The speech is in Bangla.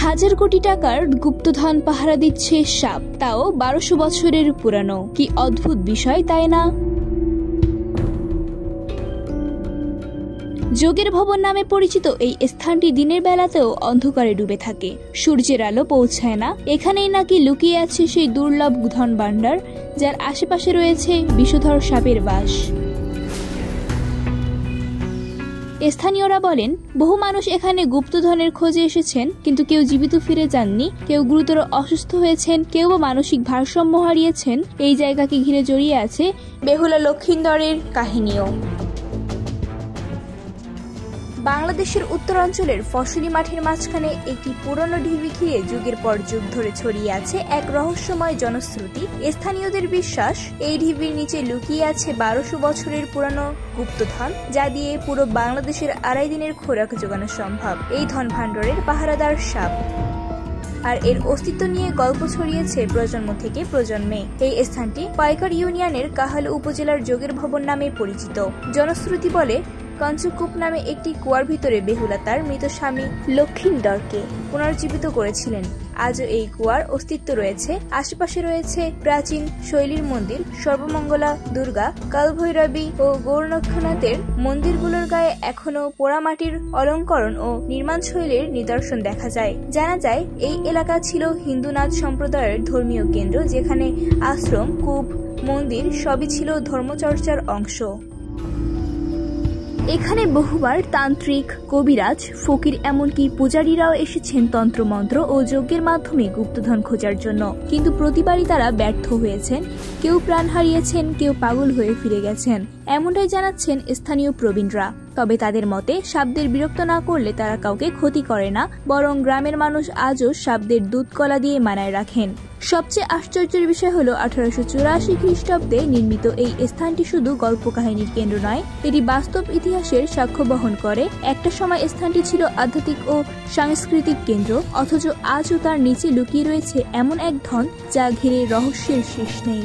হাজার কোটি টাকার গুপ্তধন পাহারা দিচ্ছে সাপ, তাও 1200 বছরের পুরানো। কি অদ্ভুত বিষয়, তাই না? যোগের ভবন নামে পরিচিত এই স্থানটি দিনের বেলাতেও অন্ধকারে ডুবে থাকে, সূর্যের আলো পৌঁছায় না। এখানেই নাকি লুকিয়ে আছে সেই দুর্লভ ধন ভাণ্ডার, যার আশেপাশে রয়েছে বিষধর সাপের বাস। স্থানীয়রা বলেন, বহু মানুষ এখানে গুপ্তধনের খোঁজে এসেছেন, কিন্তু কেউ জীবিত ফিরে যাননি, কেউ গুরুতর অসুস্থ হয়েছেন, কেউ বা মানসিক ভারসাম্য হারিয়েছেন। এই জায়গাকে ঘিরে জড়িয়ে আছে বেহুলা লক্ষিন্দরের কাহিনীও। বাংলাদেশের উত্তরাঞ্চলের ফসলি মাঠের মাঝখানে একটি পুরনো ঢিবি ঘিরে যুগের পর যুগ ধরে ছড়িয়ে আছে এক রহস্যময় জনশ্রুতি। স্থানীয়দের বিশ্বাস, এই ঢিবির নিচে লুকিয়ে আছে 1200 বছরের পুরানো গুপ্তধন, যা দিয়ে পুরো বাংলাদেশের 2.5 দিনের খোরাক জোগানো সম্ভব। এই ধন ভাণ্ডারের পাহারাদার সাপ, আর এর অস্তিত্ব নিয়ে গল্প ছড়িয়েছে প্রজন্ম থেকে প্রজন্মে। এই স্থানটি পাইকার ইউনিয়নের কাহালু উপজেলার যোগের ভবন নামে পরিচিত। জনশ্রুতি বলে, কঞ্চকূপ নামে একটি কুয়ার ভিতরে বেহুলা তার মৃত স্বামী লক্ষিন্দরকে পুনর্জীবিত করেছিলেন। আজও এই কুয়ার অস্তিত্ব রয়েছে। আশেপাশে রয়েছে প্রাচীন শৈলীর মন্দির, সর্বমঙ্গলা, দুর্গা, কালভৈরবী ও গৌরনক্ষনাথের মন্দিরগুলোর গায়ে এখনো পোড়ামাটির অলঙ্করণ ও নির্মাণ শৈলীর নিদর্শন দেখা যায়। জানা যায়, এই এলাকা ছিল হিন্দুনাথ সম্প্রদায়ের ধর্মীয় কেন্দ্র, যেখানে আশ্রম, কূপ, মন্দির সবই ছিল ধর্মচর্চার অংশ। এখানে বহুবার তান্ত্রিক, কবিরাজ, ফকির এমনকি পূজারীরাও এসেছেন তন্ত্রমন্ত্র ও যজ্ঞের মাধ্যমে গুপ্তধন খোঁজার জন্য, কিন্তু প্রতিবারই তারা ব্যর্থ হয়েছেন। কেউ প্রাণ হারিয়েছেন, কেউ পাগল হয়ে ফিরে গেছেন, এমনটাই জানাচ্ছেন স্থানীয় প্রবীণরা। তবে তাদের মতে, সাপদের বিরক্ত না করলে তারা কাউকে ক্ষতি করে না, বরং গ্রামের মানুষ আজও সাপদের দুধ কলা দিয়ে মানায় রাখেন। সবচেয়ে আশ্চর্যের বিষয় হলো 1884 খ্রিস্টাব্দে নির্মিত এই স্থানটি শুধু গল্প কাহিনীর কেন্দ্র নয়, এটি বাস্তব ইতিহাসের সাক্ষ্য বহন করে। একটা সময় স্থানটি ছিল আধ্যাত্মিক ও সাংস্কৃতিক কেন্দ্র, অথচ আজও তার নিচে লুকিয়ে রয়েছে এমন এক ধন যা ঘিরে রহস্যের শেষ নেই।